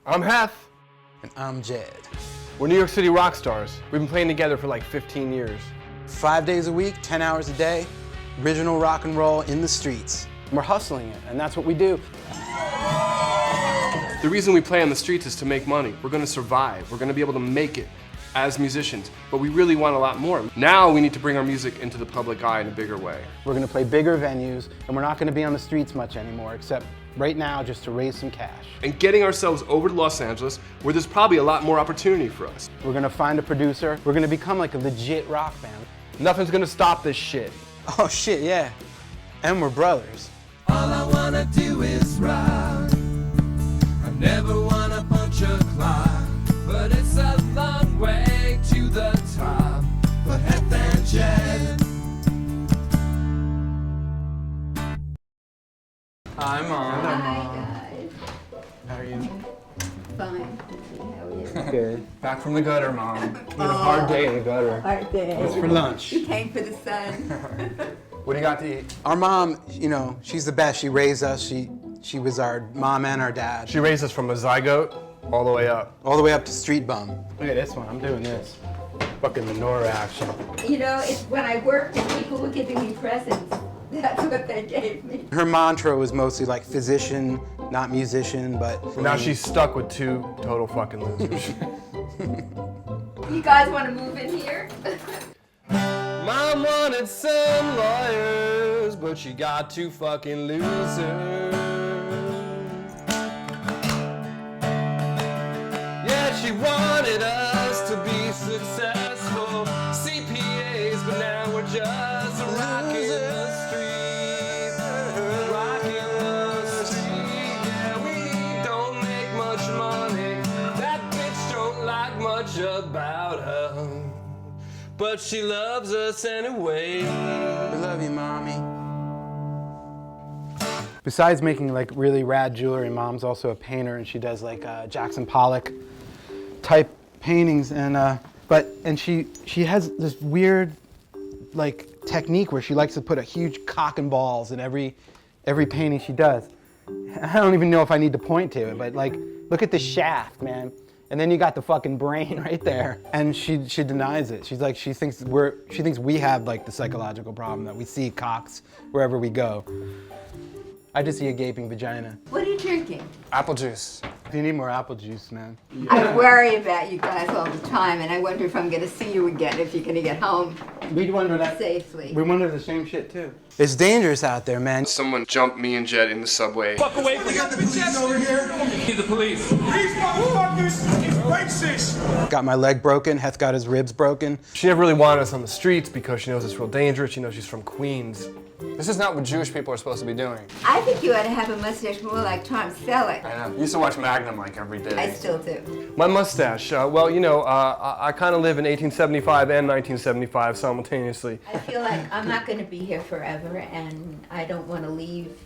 I'm Heth. And I'm Jed. We're New York City rock stars. We've been playing together for like 15 years. 5 days a week, 10 hours a day, original rock and roll in the streets. We're hustling it, and that's what we do. The reason we play on the streets is to make money. We're gonna survive. We're gonna be able to make it as musicians, but we really want a lot more. Now we need to bring our music into the public eye in a bigger way. We're gonna play bigger venues, and we're not gonna be on the streets much anymore, except right now just to raise some cash. And getting ourselves over to Los Angeles, where there's probably a lot more opportunity for us. We're gonna find a producer. We're gonna become like a legit rock band. Nothing's gonna stop this shit. Oh shit, yeah. And we're brothers. All I wanna do is rock. I never wanna punch a clock, but it's a long way to the top. For Heth and Jed. Hi, Mom. Hi, guys. How are you? Fine. How are you? Good. Back from the gutter, Mom. We had a hard day in the gutter. Hard day. What's for lunch? You came for the sun. What do you got to eat? Our mom, you know, she's the best. She raised us. She was our mom and our dad. She raised us from a zygote all the way up. All the way up to street bum. Look at this one. I'm doing this. Fucking menorah action. You know, it's when I worked and people were giving me presents. That's what they gave me. Her mantra was mostly like physician, not musician, but... Now she's stuck with two total fucking losers. You guys want to move in here? Mom wanted some lawyers, but she got two fucking losers. Yeah, she wanted us to be successful CPAs, but now we're just rocking the street. Rocking the street. Yeah, we don't make much money. That bitch don't like much about her. But she loves us anyway. We love you, Mommy. Besides making like really rad jewelry, Mom's also a painter, and she does like Jackson Pollock type paintings, and she has this weird like technique where she likes to put a huge cock and balls in every painting she does. I don't even know if I need to point to it, but like look at the shaft, man. And then you got the fucking brain right there. And she denies it. She's like, she thinks we have like the psychological problem that we see cocks wherever we go. I just see a gaping vagina. What are you drinking? Apple juice. You need more apple juice, man. I worry about you guys all the time, and I wonder if I'm going to see you again, if you're going to get home We wonder that. safely. We wonder the same shit too. It's dangerous out there, man. Someone jumped me and Jed in the subway. Fuck away from got the police over here. He's the police. These motherfuckers is racist. Got my leg broken. Heth got his ribs broken. She never really wanted us on the streets because she knows it's real dangerous. She knows she's from Queens. This is not what Jewish people are supposed to be doing. I think you ought to have a mustache more like Tom Selleck. I know. You used to watch Magnum like every day. I still do. My mustache, well, you know, I kind of live in 1875 and 1975 simultaneously. I feel like I'm not going to be here forever, and I don't want to leave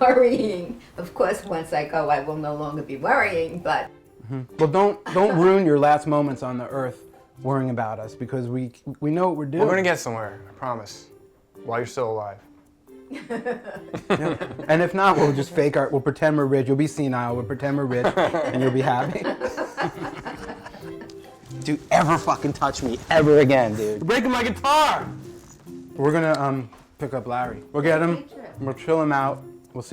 worrying. Of course, once I go, I will no longer be worrying, but... Well, don't ruin your last moments on the earth worrying about us, because we know what we're doing. We're gonna get somewhere, I promise. While you're still alive. Yeah. And if not, we'll just we'll pretend we're rich. You'll be senile, we'll pretend we're rich, and you'll be happy. Dude, ever fucking touch me ever again, dude. You're breaking my guitar! We're gonna pick up Larry. We'll get him, we'll chill him out, we'll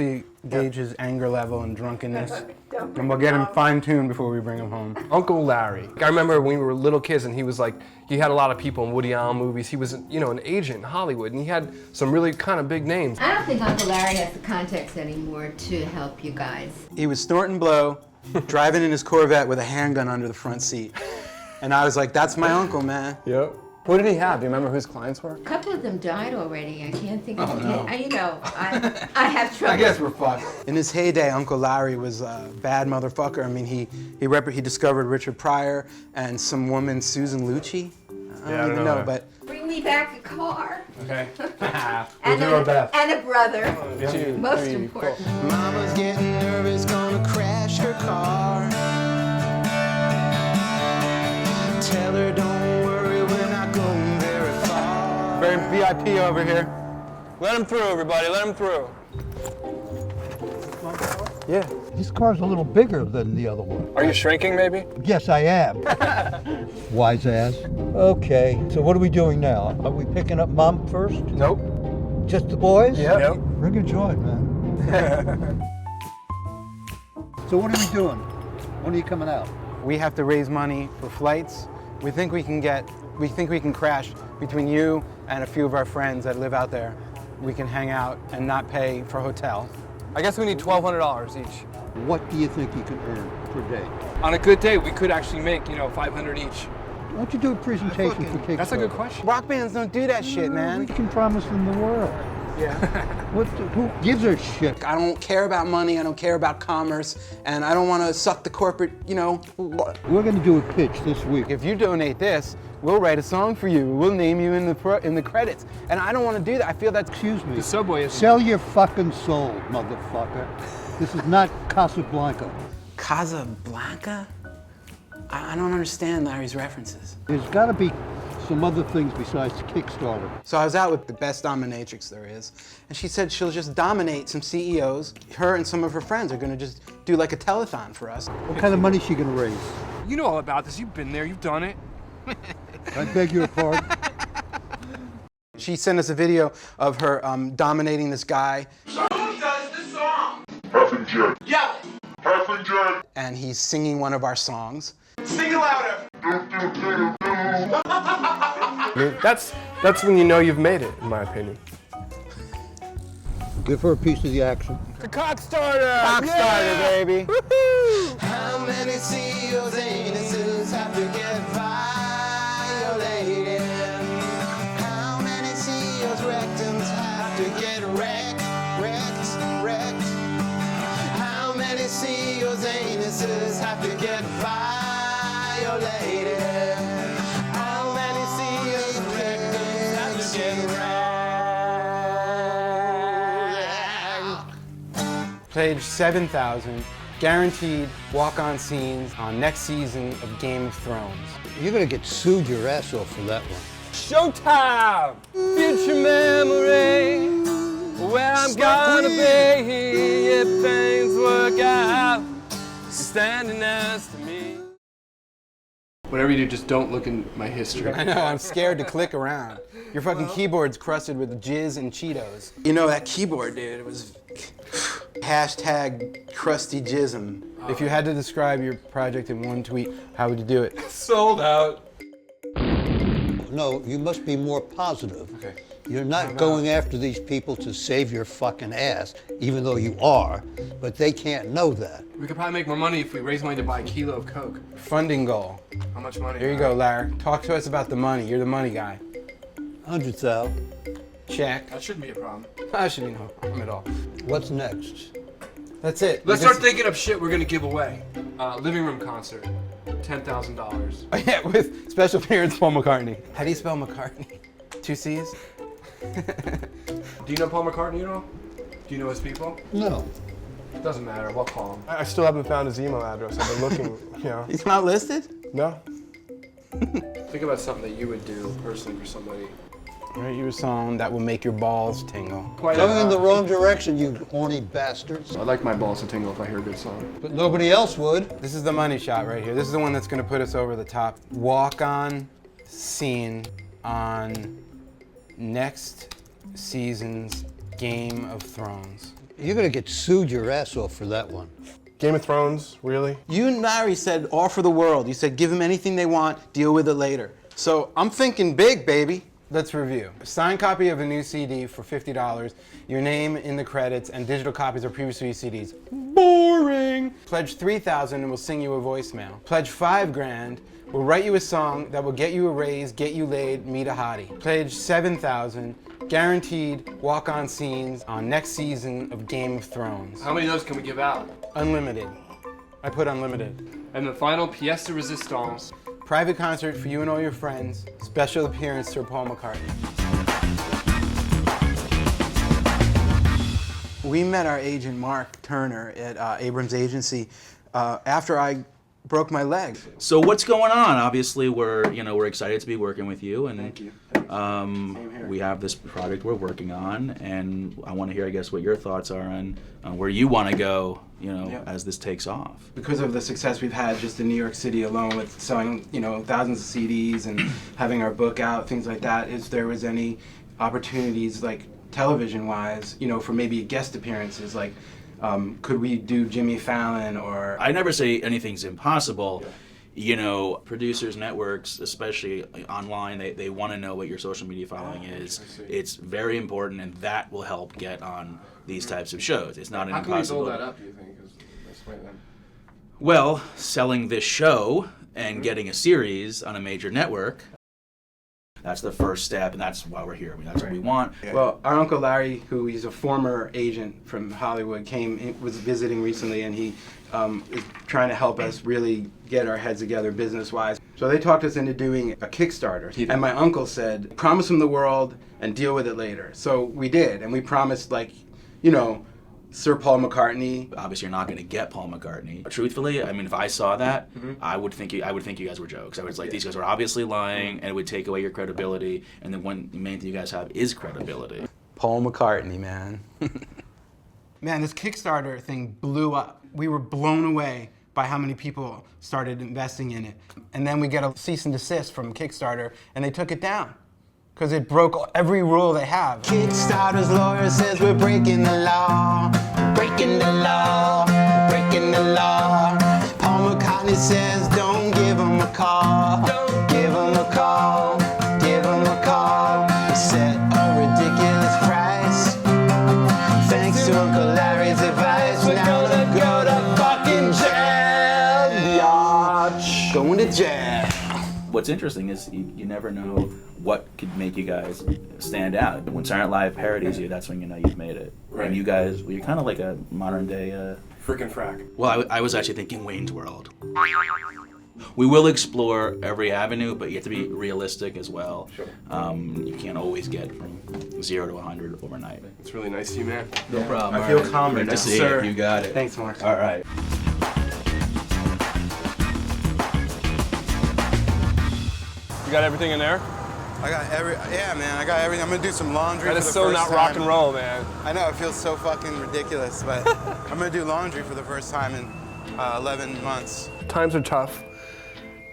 gauge his anger level and drunkenness, and we'll get him fine-tuned before we bring him home. Uncle Larry. I remember when we were little kids and he was like, he had a lot of people in Woody Allen movies. He was, you know, an agent in Hollywood, and he had some really kind of big names. I don't think Uncle Larry has the contacts anymore to help you guys. He was snorting blow, driving in his Corvette with a handgun under the front seat. And I was like, that's my uncle, man. Yep. Who did he have? Do you remember who his clients were? A couple of them died already. I can't think of it. You know, I have trouble. I guess we're fucked. In his heyday, Uncle Larry was a bad motherfucker. I mean, he discovered Richard Pryor and some woman, Susan Lucci. I don't even know, but... Bring me back a car. Okay. And do our best. And a brother. Two, Most three, important. four. Mama's getting nervous, gonna crash her car. Tell her don't worry, we're not going very far. Very VIP over here. Let him through, everybody. Let him through. Yeah. This car's a little bigger than the other one. Are you shrinking, maybe? Yes, I am. Wise ass. Okay, so what are we doing now? Are we picking up Mom first? Nope. Just the boys? Yep. Bring a joint, man. So what are we doing? When are you coming out? We have to raise money for flights. We think we can crash between you and a few of our friends that live out there. We can hang out and not pay for hotel. I guess we need $1,200 each. What do you think you can earn per day? On a good day, we could actually make, $500 each. Why don't you do a presentation for Kickstarter? That's a good question. Rock bands don't do that shit, We man. can promise them the world. Yeah. Who gives a shit? I don't care about money, I don't care about commerce, and I don't want to suck the corporate, We're going to do a pitch this week. If you donate this, we'll write a song for you. We'll name you in the credits. And I don't want to do that. I feel that's Excuse me. The subway is... Sell your fucking soul, motherfucker. This is not Casablanca. Casablanca? I don't understand Larry's references. There's got to be some other things besides Kickstarter. So I was out with the best dominatrix there is, and she said she'll just dominate some CEOs. Her and some of her friends are gonna just do like a telethon for us. What kind of money is she going to raise? You know all about this. You've been there. You've done it. I beg your pardon. She sent us a video of her dominating this guy. Who does the song? Heth and Jed. Yell it. Heth and Jed. And he's singing one of our songs. Sing it louder. That's when you know you've made it, in my opinion. Give her a piece of the action. The cock starter! Rockstarter, baby. How many CEOs anuses have to get violated? How many CEOs rectums have to get wrecked? How many CEOs anuses have to get violated? How many CEOs rectums have to get wrecked? Page 7,000. Guaranteed walk-on scenes on next season of Game of Thrones. You're going to get sued your ass off for that one. Showtime! Future memory, where I'm gonna be if things work out. You're standing next to me. Whatever you do, just don't look in my history. I know, I'm scared to click around. Your fucking keyboard's crusted with jizz and Cheetos. You know, that keyboard, dude, it was hashtag crusty jism. If you had to describe your project in one tweet, how would you do it? Sold out. No, you must be more positive. Okay. You're not going after these people to save your fucking ass, even though you are, but they can't know that. We could probably make more money if we raise money to buy a kilo of Coke. Funding goal. How much money? Here you go, Larry. Talk to us about the money. You're the money guy. 100,000. Check. That shouldn't be a problem. That should be no problem at all. What's next? That's it. Let's start thinking of shit we're gonna give away. Living room concert, $10,000. Oh, yeah, with special appearance Paul McCartney. How do you spell McCartney? 2 C's? Do you know Paul McCartney at all? Do you know his people? No. It doesn't matter. We'll call him. I still haven't found his email address. I've been looking, He's not listed? No? Think about something that you would do personally for somebody. Write you a song that will make your balls tingle. Quite Going in the wrong direction, you horny bastards. I'd like my balls to tingle if I hear a good song. But nobody else would. This is the money shot right here. This is the one that's gonna put us over the top. Walk-on scene on next season's Game of Thrones. You're gonna get sued your ass off for that one. Game of Thrones, really? You and Larry said offer the world. You said give them anything they want, deal with it later. So I'm thinking big, baby. Let's review. A signed copy of a new CD for $50, your name in the credits, and digital copies of previous CDs. Boring! Pledge $3,000 and we'll sing you a voicemail. Pledge $5,000, we'll write you a song that will get you a raise, get you laid, meet a hottie. Pledge $7,000, guaranteed walk-on scenes on next season of Game of Thrones. How many of those can we give out? Unlimited. I put unlimited. And the final pièce de résistance. Private concert for you and all your friends. Special appearance Sir Paul McCartney. We met our agent Mark Turner at Abrams Agency after I broke my leg. So what's going on? Obviously, we're excited to be working with you, and Thank you. we have this project we're working on, and I want to hear, I guess, what your thoughts are on where you want to go, as this takes off. Because of the success we've had just in New York City alone with selling, thousands of CDs and having our book out, things like that, if there was any opportunities, like television-wise, for maybe guest appearances, like could we do Jimmy Fallon or... I never say anything's impossible. Producers, networks, especially online, they want to know what your social media following is. It's very important, and that will help get on these types of shows. It's not an impossible... How can we build that up, do you think? Explain that. Well, selling this show and getting a series on a major network, that's the first step, and that's why we're here. I mean, that's what we want. Well, our Uncle Larry, who he's a former agent from Hollywood, was visiting recently, and he is trying to help us really get our heads together business-wise. So they talked us into doing a Kickstarter, and my uncle said, promise him the world and deal with it later. So we did, and we promised, Sir Paul McCartney. Obviously, you're not going to get Paul McCartney. But truthfully, I mean, if I saw that, I would think you guys were jokes. I was like, these guys are obviously lying, and it would take away your credibility. And the main thing you guys have is credibility. Paul McCartney, man. Man, this Kickstarter thing blew up. We were blown away by how many people started investing in it. And then we get a cease and desist from Kickstarter, and they took it down. Because it broke every rule they have. Kickstarter's lawyer says we're breaking the law. Breaking the law. Breaking the law. Paul McCartney says don't give him a call. Don't give him a call. Give him a call. We set a ridiculous price. Thanks to Uncle Larry's advice. Now let's go to fucking jail. Yacht. Going to jail. What's interesting is you never know what could make you guys stand out. When Saturday Night Live parodies you, that's when you know you've made it. Right. And you guys, you're kind of like a modern day... Freaking frack. Well, I was actually thinking Wayne's World. We will explore every avenue, but you have to be realistic as well. Sure. You can't always get from 0 to 100 overnight. It's really nice to you, man. No problem. I feel All right. calmer Good now, to see sir. you. You got it. Thanks, Mark. All right. You got everything in there? I got man, I got everything. I'm gonna do some laundry That for is the so first not time. rock and roll, man. I know, it feels so fucking ridiculous, but I'm gonna do laundry for the first time in 11 months. Times are tough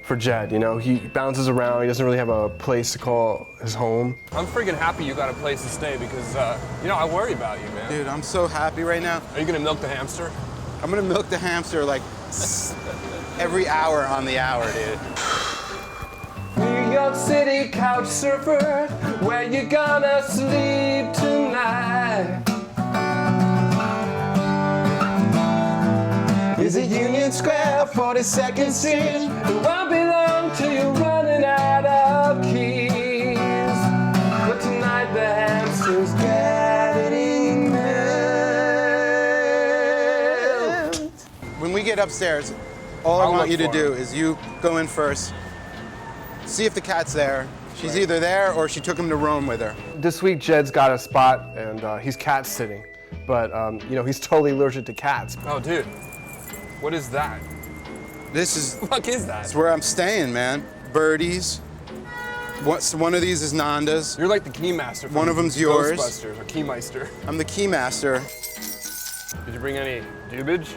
for Jed, he bounces around, he doesn't really have a place to call his home. I'm freaking happy you got a place to stay because, I worry about you, man. Dude, I'm so happy right now. Are you gonna milk the hamster? I'm gonna milk the hamster like every hour on the hour, dude. New York City couch surfer, where you gonna sleep tonight? Is it Union Square, 42nd Street? It won't be long till you're running out of keys. But tonight the hamster's getting milked. When we get upstairs, all I I'll want look you to for do him. is you go in first, see if the cat's there. She's either there or she took him to Rome with her. This week, Jed's got a spot, and he's cat sitting. But, he's totally allergic to cats. Oh, dude. What is that? This is What the fuck is that? That's where I'm staying, man. Birdies. One of these is Nanda's. You're like the keymaster. One of them's yours. Ghostbusters, or keymeister. I'm the key master. Did you bring any dubage?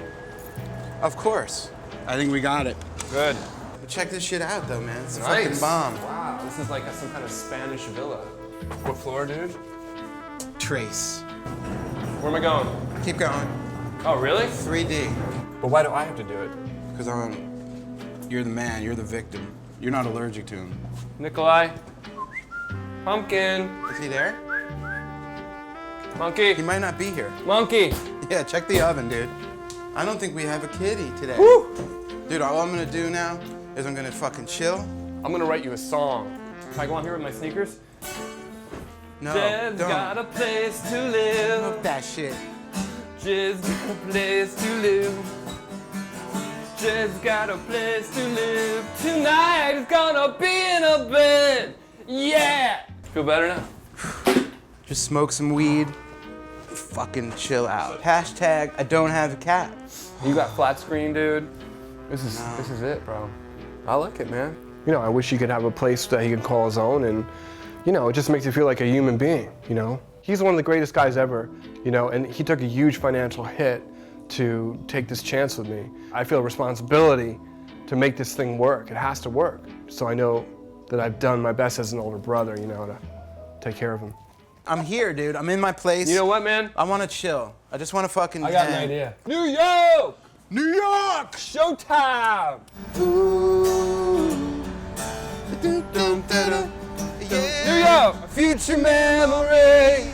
Of course. I think we got it. Good. But check this shit out, though, man. It's a Nice. fucking bomb. Wow, this is like some kind of Spanish villa. What floor, dude? Trace. Where am I going? Keep going. Oh, really? 3D. But why do I have to do it? Because you're the man. You're the victim. You're not allergic to him. Nikolai? Pumpkin? Is he there? Monkey? He might not be here. Monkey? Yeah, check the oven, dude. I don't think we have a kitty today. Woo! Dude, all I'm gonna do now is I'm gonna fucking chill. I'm gonna write you a song. Can I go on here with my sneakers? No, Jed's don't. got a place to live. Fuck that shit. Jed's got a place to live. Jed's got a place to live. Tonight is gonna be in a bed. Yeah! Feel better now? Just smoke some weed. Fucking chill out. Hashtag I don't have a cat. You got flat screen, dude. This is it, bro. I like it, man. You know, I wish he could have a place that he could call his own, and you know, it just makes you feel like a human being, you know? He's one of the greatest guys ever, you know, and he took a huge financial hit to take this chance with me. I feel a responsibility to make this thing work. It has to work. So I know that I've done my best as an older brother, you know, to take care of him. I'm here, dude. I'm in my place. You know what, man? I want to chill. I just want to fucking. I got an idea. New York! New York! Showtime! New York, a future memory,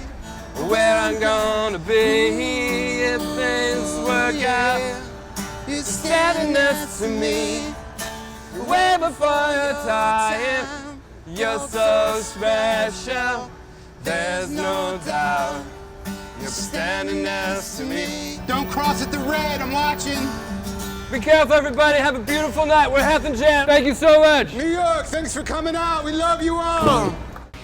where I'm gonna be if things work out. You're standing next to me, way before your time. You're so special, there's no doubt. You're standing next to me. Don't cross at the red. I'm watching. Be careful, everybody. Have a beautiful night. We're Heth and Jed. Thank you so much. New York, thanks for coming out. We love you all.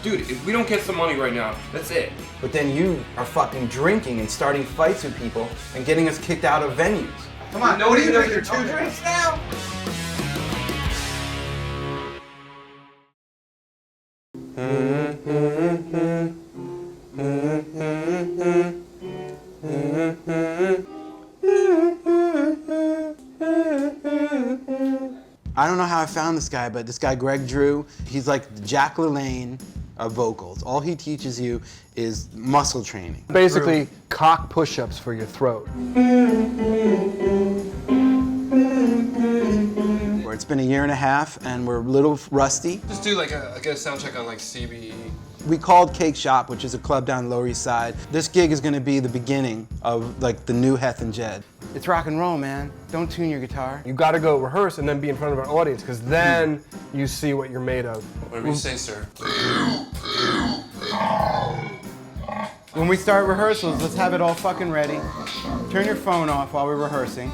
Dude, if we don't get some money right now, that's it. But then you are fucking drinking and starting fights with people and getting us kicked out of venues. Come on, Nobody knows you're 2 drinks now? I don't know how I found this guy, but this guy, Greg Drew, he's like the Jack LaLanne of vocals. All he teaches you is muscle training. Basically, cock push-ups for your throat. It's been a year and a half, and we're a little rusty. Just do like a sound check on like CBE. We called Cake Shop, which is a club down Lower East Side. This gig is gonna be the beginning of like the new Heth and Jed. It's rock and roll, man. Don't tune your guitar. You gotta go rehearse and then be in front of an audience, because then you see what you're made of. Whatever you say, sir. When we start rehearsals, let's have it all fucking ready. Turn your phone off while we're rehearsing.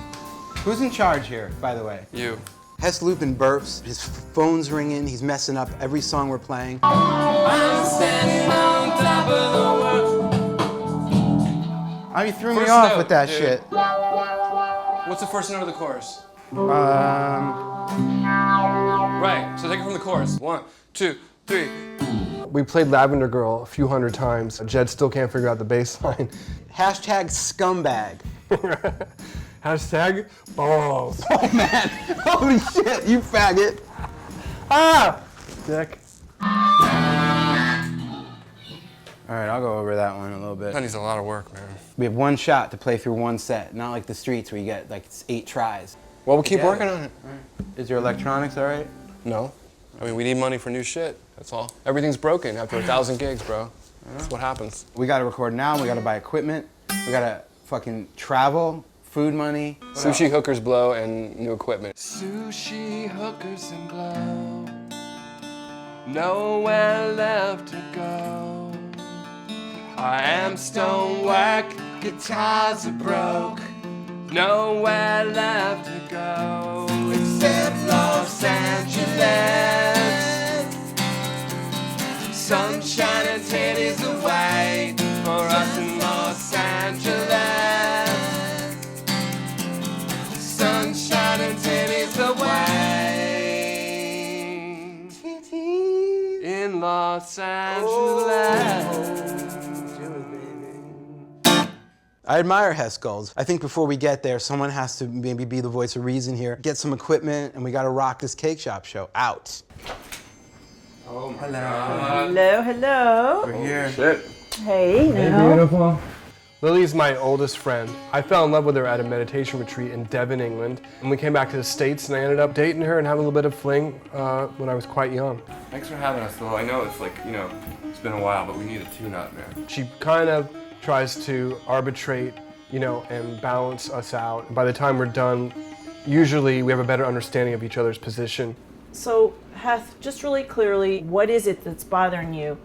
Who's in charge here, by the way? You. Hess looping burps, his phone's ringing, he's messing up every song we're playing. I'm standing on top of the world. Oh, you threw me First off note, with that dude. shit. What's the first note of the chorus? Right, so take it from the chorus. 1, 2, 3. We played Lavender Girl a few hundred times. Jed still can't figure out the bass line. Hashtag scumbag. Hashtag balls. Oh man, holy shit, you faggot. Ah! Dick. All right, I'll go over that one a little bit. That needs a lot of work, man. We have one shot to play through one set, not like the streets where you get like 8 tries. Well, we'll keep Yeah. working on it. Is your electronics all right? No. I mean, we need money for new shit. That's all. Everything's broken after 1,000 gigs, bro. That's what happens. We gotta record now, we gotta buy equipment, we gotta fucking travel, food money. Sushi hookers blow and new equipment. Sushi hookers and blow. Nowhere left to go. I am stonewhack, guitars are broke. Nowhere left to go except Los Angeles. Sunshine and titties away for us in Los Angeles. Sunshine and titties away in Los Angeles. I admire Hess goals. I think before we get there, someone has to maybe be the voice of reason here. Get some equipment, and we gotta rock this Cake Shop show out. Oh my Hello, hello. We're here. Shit. Hey, now. Beautiful. Lily's my oldest friend. I fell in love with her at a meditation retreat in Devon, England. And we came back to the States, and I ended up dating her and having a little bit of fling when I was quite young. Thanks for having us, though. I know it's like, you know, it's been a while, but we need a tune-up, man. She kind of tries to arbitrate, you know, and balance us out. By the time we're done, usually we have a better understanding of each other's position. So, Heth, just really clearly, what is it that's bothering you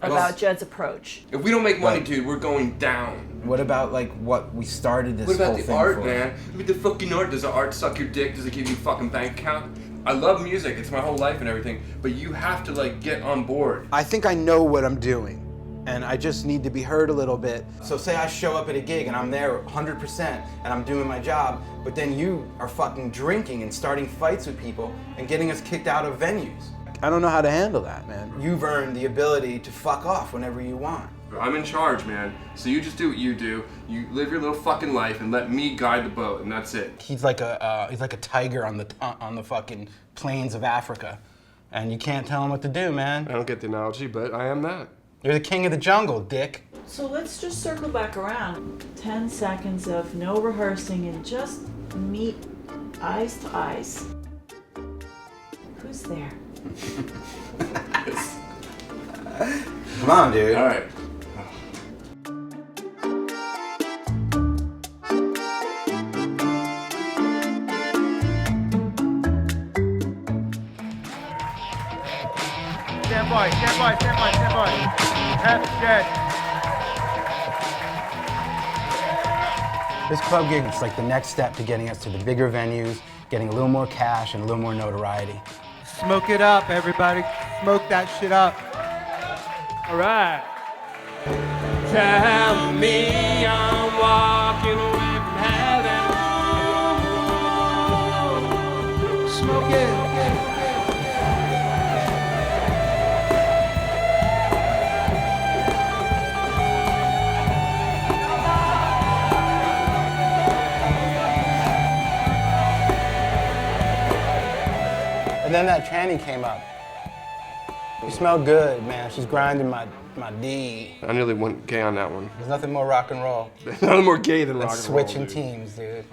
about Jed's approach? If we don't make money, dude, we're going down. What about like what we started this What whole about the thing art, for? man? I mean, the fucking art. Does the art suck your dick? Does it give you a fucking bank account? I love music. It's my whole life and everything. But you have to, like, get on board. I think I know what I'm doing. and I just need to be heard a little bit. So say I show up at a gig and I'm there 100% and I'm doing my job, but then you are fucking drinking and starting fights with people and getting us kicked out of venues. I don't know how to handle that, man. You've earned the ability to fuck off whenever you want. I'm in charge, man. So you just do what you do. You live your little fucking life and let me guide the boat, and that's it. He's like a tiger on the fucking plains of Africa, and you can't tell him what to do, man. I don't get the analogy, but I am that. You're the king of the jungle, dick. So let's just circle back around. 10 seconds of no rehearsing and just meet eyes to eyes. Who's there? Come on, dude. All right. Stand by. Heth and Jed. This club gig is like the next step to getting us to the bigger venues, getting a little more cash and a little more notoriety. Smoke it up, everybody. Smoke that shit up. All right. Tell me I'm walking away from heaven. Smoke it. And then that tranny came up. You smell good, man. She's grinding my D. I nearly went gay on that one. There's nothing more rock and roll. Nothing more gay than than rock and roll. switching teams, dude.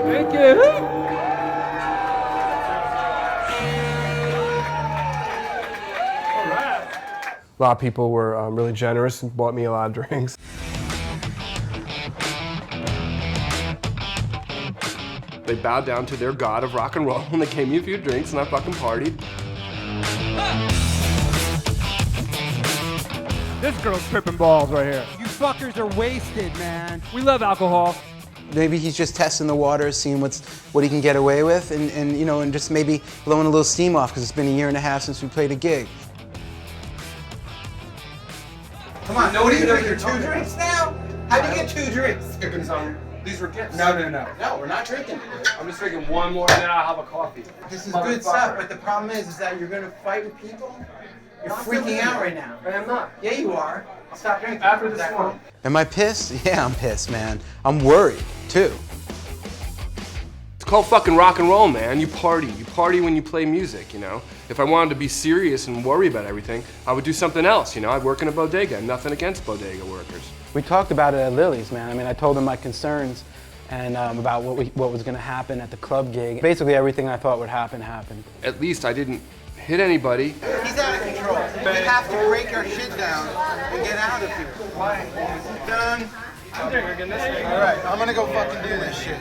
Thank you. A lot of people were really generous and bought me a lot of drinks. They bowed down to their god of rock and roll and they gave me a few drinks and I fucking partied. This girl's tripping balls right here. You fuckers are wasted, man. We love alcohol. Maybe he's just testing the waters, seeing what he can get away with, and you know, and just maybe blowing a little steam off because it's been 1.5 years since we played a gig. Come on, nobody knows you're 2 drinks now? How'd you get 2 drinks? These were gifts. No. No, we're not drinking. I'm just drinking one more and then I'll have a coffee. This is good stuff, but the problem is that you're gonna fight with people. You're freaking out right now. I'm not. Yeah, you are. Stop drinking. After this one. Am I pissed? Yeah, I'm pissed, man. I'm worried, too. It's called fucking rock and roll, man. You party. You party when you play music, you know? If I wanted to be serious and worry about everything, I would do something else, you know? I'd work in a bodega. Nothing against bodega workers. We talked about it at Lily's, man. I mean, I told him my concerns and about what was going to happen at the club gig. Basically, everything I thought would happen happened. At least I didn't hit anybody. He's out of control. We have to break our shit down and get out of here. Done. I'm drinking this thing. All right, I'm gonna go fucking do this shit.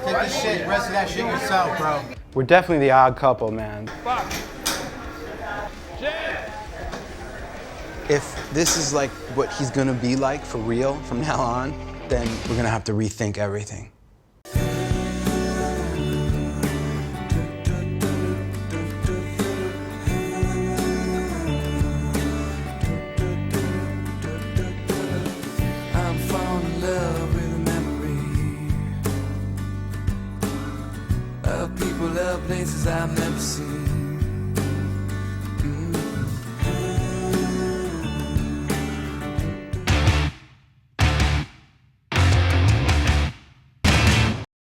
Take this shit, rest of that shit yourself, bro. We're definitely the odd couple, man. Fuck. Jed. If this is like what he's gonna be like for real from now on, then we're gonna have to rethink everything. I'm falling in love with a memory of people, of places I've never seen.